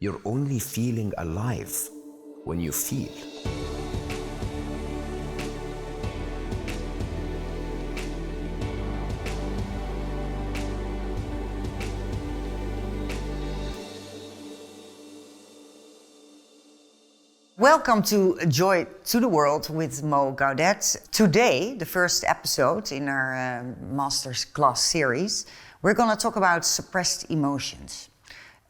You're only feeling alive when you feel. Welcome to Joy to the World with Mo Gawdat. Today, the first episode in our Master's Class series, we're going to talk about suppressed emotions.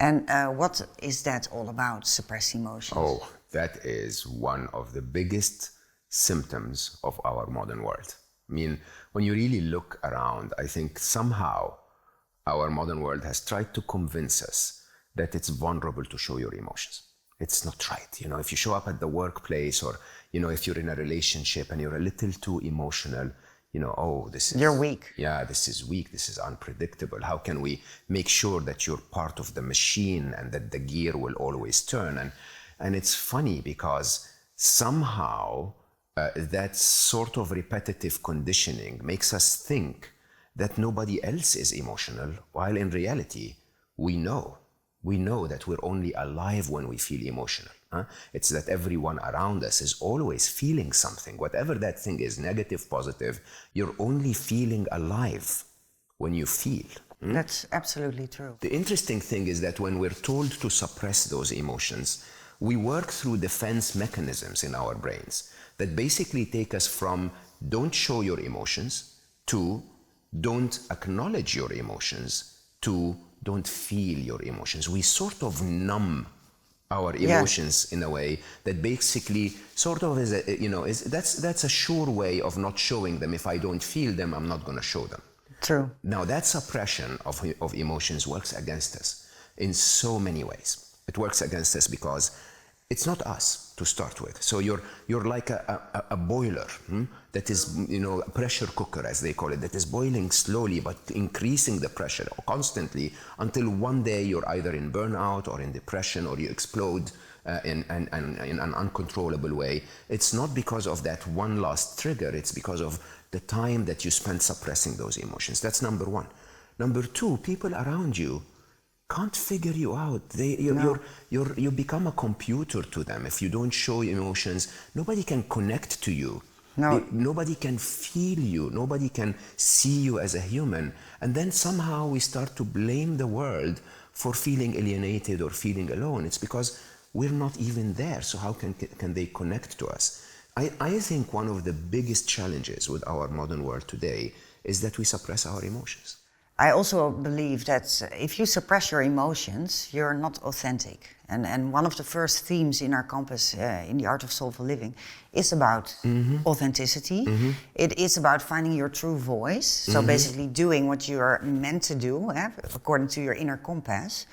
And what is that all about, suppressed emotions? Oh, that is one of the biggest symptoms of our modern world. I mean, when you really look around, I think somehow our modern world has tried to convince us that it's vulnerable to show your emotions. It's not right. You know, if you show up at the workplace or, you know, if you're in a relationship and you're a little too emotional, you know, oh, this is... You're weak. Yeah, this is weak. This is unpredictable. How can we make sure that you're part of the machine and that the gear will always turn? And it's funny because somehow that sort of repetitive conditioning makes us think that nobody else is emotional, while in reality, we know that we're only alive when we feel emotional. It's that everyone around us is always feeling something. Whatever that thing is, negative, positive, you're only feeling alive when you feel. That's absolutely true. The interesting thing is that when we're told to suppress those emotions, we work through defense mechanisms in our brains that basically take us from don't show your emotions to don't acknowledge your emotions to don't feel your emotions. We sort of numb our emotions in a way that basically sort of is that's a sure way of not showing them. If I don't feel them, I'm not going to show them. True. Now that suppression of emotions works against us in so many ways. It works against us because it's not us to start with. So you're like a boiler that is, you know, a pressure cooker, as they call it, that is boiling slowly but increasing the pressure constantly until one day you're either in burnout or in depression or you explode in an uncontrollable way. It's not because of that one last trigger, it's because of the time that you spend suppressing those emotions. That's number one. Number two, people around you can't figure you out. You become a computer to them. If you don't show emotions, nobody can connect to you. No. Nobody can feel you. Nobody can see you as a human. And then somehow we start to blame the world for feeling alienated or feeling alone. It's because we're not even there. So how can they connect to us? I think one of the biggest challenges with our modern world today is that we suppress our emotions. I also believe that if you suppress your emotions, you're not authentic. And one of the first themes in our compass in the Art of Soulful Living is about authenticity. It is about finding your true voice. So basically doing what you are meant to do, according to your inner compass.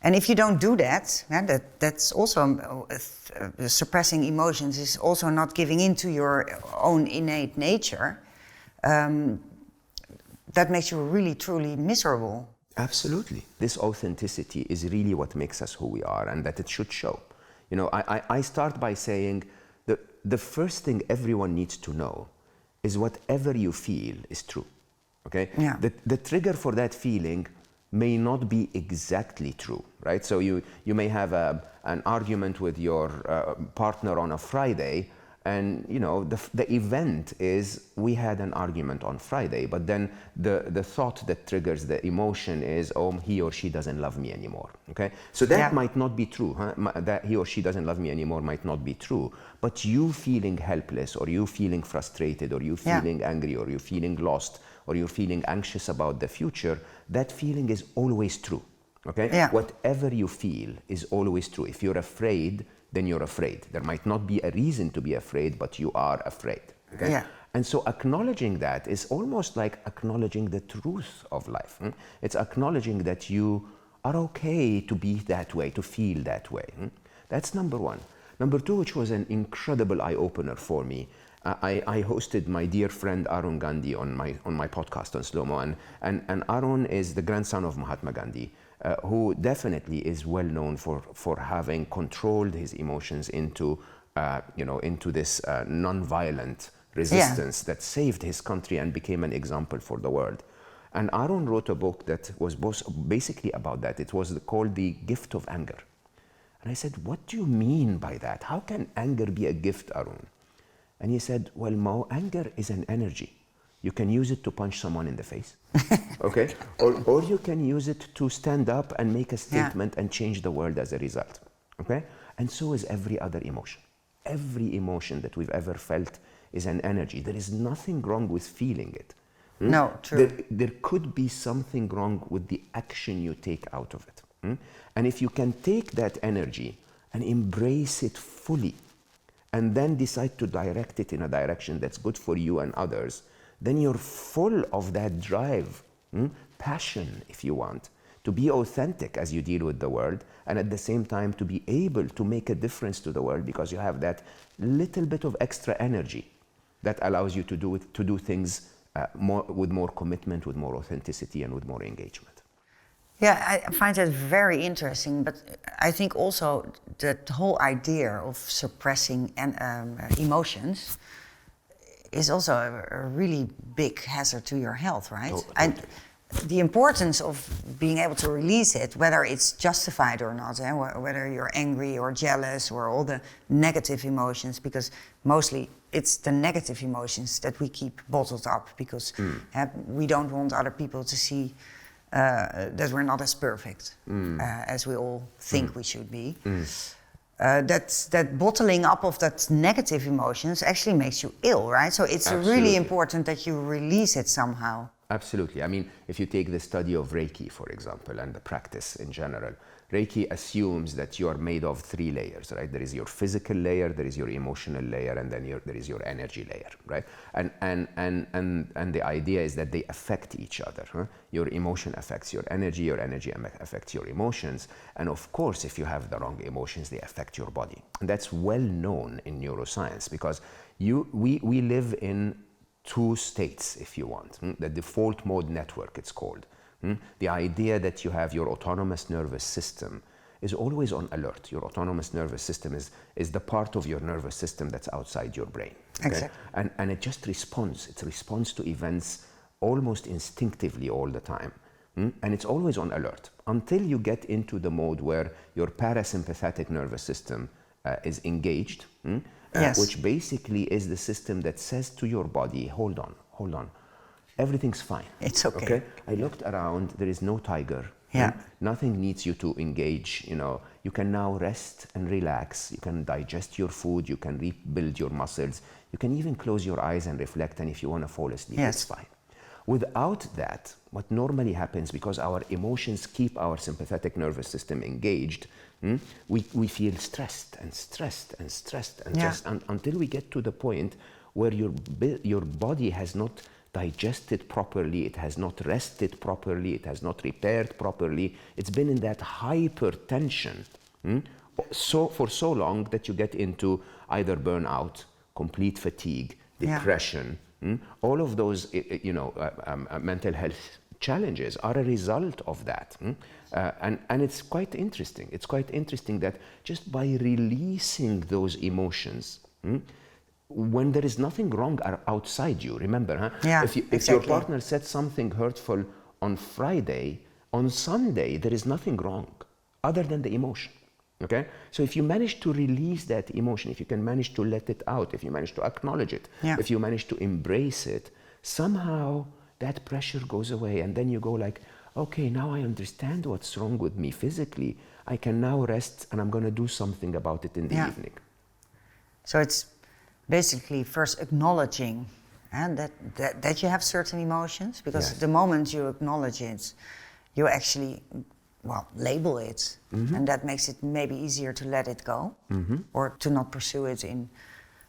And if you don't do that, that's also suppressing emotions is also not giving in to your own innate nature. That makes you really, truly miserable. Absolutely. This authenticity is really what makes us who we are, and that it should show. You know, I start by saying the first thing everyone needs to know is whatever you feel is true. Okay? Yeah. The trigger for that feeling may not be exactly true, right? So you may have an argument with your partner on a Friday, and you know the event is we had an argument on Friday, but then the thought that triggers the emotion is, oh, he or she doesn't love me anymore. Okay, so that might not be true. That he or she doesn't love me anymore might not be true, but you feeling helpless, or you feeling frustrated, or you feeling angry, or you feeling lost, or you're feeling anxious about the future, that feeling is always true. Okay, whatever you feel is always true. If you're afraid, then you're afraid. There might not be a reason to be afraid, but you are afraid. Okay? Yeah. And so acknowledging that is almost like acknowledging the truth of life. It's acknowledging that you are okay to be that way, to feel that way. That's number one. Number two, which was an incredible eye-opener for me, I hosted my dear friend Arun Gandhi on my podcast on Slow Mo, and Arun is the grandson of Mahatma Gandhi, who definitely is well known for having controlled his emotions into this non-violent resistance that saved his country and became an example for the world. And Arun wrote a book that was basically about that. It was called The Gift of Anger. And I said, what do you mean by that? How can anger be a gift, Arun? And he said, well, Mo, anger is an energy. You can use it to punch someone in the face, okay? Or you can use it to stand up and make a statement and change the world as a result, okay? And so is every other emotion. Every emotion that we've ever felt is an energy. There is nothing wrong with feeling it. No, true. There could be something wrong with the action you take out of it. And if you can take that energy and embrace it fully, and then decide to direct it in a direction that's good for you and others, then you're full of that drive, passion, if you want, to be authentic as you deal with the world, and at the same time to be able to make a difference to the world because you have that little bit of extra energy that allows you to do things with more commitment, with more authenticity, and with more engagement. Yeah, I find that very interesting, but I think also that whole idea of suppressing emotions is also a really big hazard to your health, right? Oh, and the importance of being able to release it, whether it's justified or not, whether you're angry or jealous or all the negative emotions, because mostly it's the negative emotions that we keep bottled up because we don't want other people to see that we're not as perfect as we all think we should be. That bottling up of that negative emotions actually makes you ill, right? So it's really important that you release it somehow. Absolutely. I mean, if you take the study of Reiki, for example, and the practice in general, Reiki assumes that you are made of 3 layers, right? There is your physical layer, there is your emotional layer, and then there is your energy layer, right? And the idea is that they affect each other. Huh? Your emotion affects your energy affects your emotions, and of course, if you have the wrong emotions, they affect your body. And that's well known in neuroscience because we live in 2 states, if you want. The default mode network, it's called. The idea that you have your autonomous nervous system is always on alert. Your autonomous nervous system is the part of your nervous system that's outside your brain. Okay? Exactly. And it just responds. It responds to events almost instinctively all the time. And it's always on alert until you get into the mode where your parasympathetic nervous system is engaged, which basically is the system that says to your body, hold on. Everything's fine. It's okay. I looked around, there is no tiger. Yeah. Nothing needs you to engage, You can now rest and relax. You can digest your food. You can rebuild your muscles. You can even close your eyes and reflect. And if you want to fall asleep, it's fine. Without that, what normally happens, because our emotions keep our sympathetic nervous system engaged, we feel stressed and just until we get to the point where your body has not digested properly, it has not rested properly, it has not repaired properly. It's been in that hypertension for so long that you get into either burnout, complete fatigue, depression. All of those mental health challenges are a result of that. And it's quite interesting. It's quite interesting that just by releasing those emotions, when there is nothing wrong outside you, remember, if your partner said something hurtful on Friday, on Sunday there is nothing wrong other than the emotion. Okay? So if you manage to release that emotion, if you can manage to let it out, if you manage to acknowledge it, if you manage to embrace it, somehow that pressure goes away, and then you go like, okay, now I understand what's wrong with me physically. I can now rest, and I'm going to do something about it in the evening. So it's basically first acknowledging that you have certain emotions, because the moment you acknowledge it, you actually label it, and that makes it maybe easier to let it go or to not pursue it in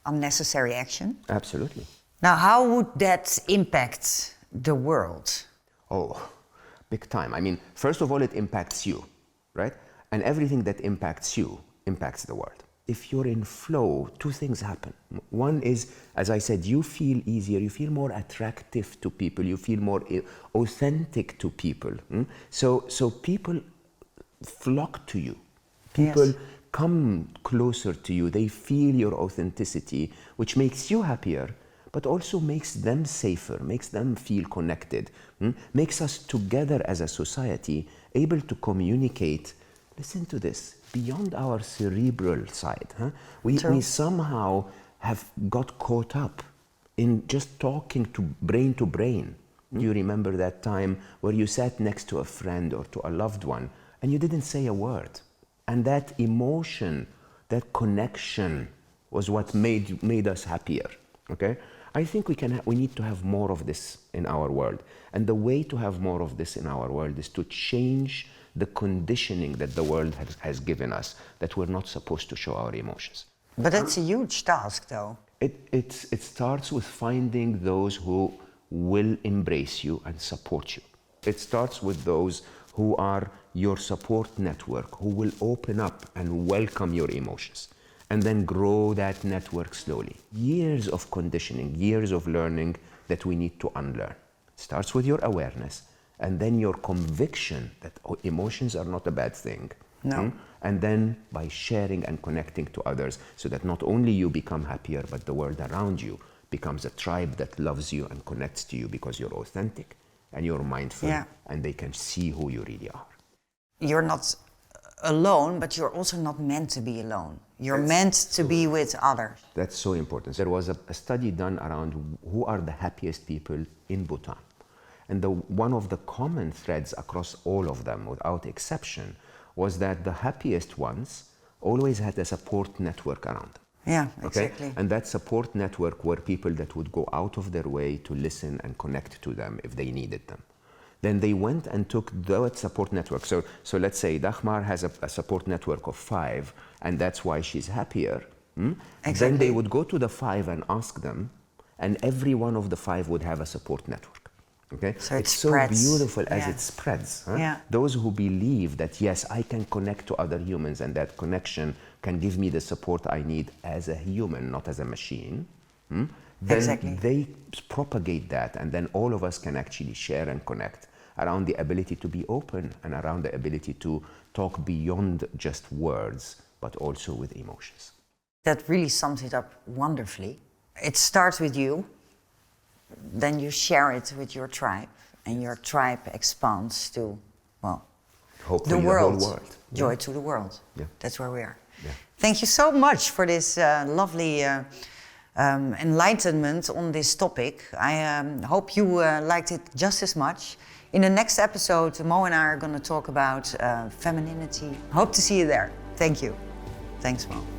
unnecessary action. Absolutely. Now, how would that impact the world? Oh, big time. I mean, first of all, it impacts you, right? And everything that impacts you impacts the world. If you're in flow, 2 things happen. One is, as I said, you feel easier, you feel more attractive to people, you feel more authentic to people. So people flock to you. People come closer to you. They feel your authenticity, which makes you happier, but also makes them safer, makes them feel connected, makes us together as a society able to communicate. Listen to this. beyond our cerebral side. Huh? We somehow have got caught up in just talking to brain. Do you remember that time where you sat next to a friend or to a loved one and you didn't say a word? And that emotion, that connection was what made us happier, okay? I think we need to have more of this in our world. And the way to have more of this in our world is to change the conditioning that the world has given us, that we're not supposed to show our emotions. But that's a huge task, though. It starts with finding those who will embrace you and support you. It starts with those who are your support network, who will open up and welcome your emotions, and then grow that network slowly. Years of conditioning, years of learning that we need to unlearn. It starts with your awareness, and then your conviction that emotions are not a bad thing. No. And then by sharing and connecting to others, so that not only you become happier, but the world around you becomes a tribe that loves you and connects to you because you're authentic and you're mindful, and they can see who you really are. You're not alone, but you're also not meant to be alone. You're meant to be with others. That's so important. There was a study done around who are the happiest people in Bhutan. And one of the common threads across all of them, without exception, was that the happiest ones always had a support network around them. Yeah, okay? Exactly. And that support network were people that would go out of their way to listen and connect to them if they needed them. Then they went and took that support network. So let's say Dagmar has a support network of 5, and that's why she's happier. Exactly. Then they would go to the 5 and ask them, and every one of the 5 would have a support network. Okay? So it's spreads. So beautiful as it spreads. Huh? Yeah. Those who believe that, yes, I can connect to other humans and that connection can give me the support I need as a human, not as a machine, then they propagate that, and then all of us can actually share and connect around the ability to be open and around the ability to talk beyond just words, but also with emotions. That really sums it up wonderfully. It starts with you, then you share it with your tribe, and your tribe expands to, well, hopefully the world. The whole world. Joy to the world. Yeah. That's where we are. Yeah. Thank you so much for this lovely enlightenment on this topic. I hope you liked it just as much. In the next episode, Mo and I are going to talk about femininity. Hope to see you there. Thank you. Thanks, Mo.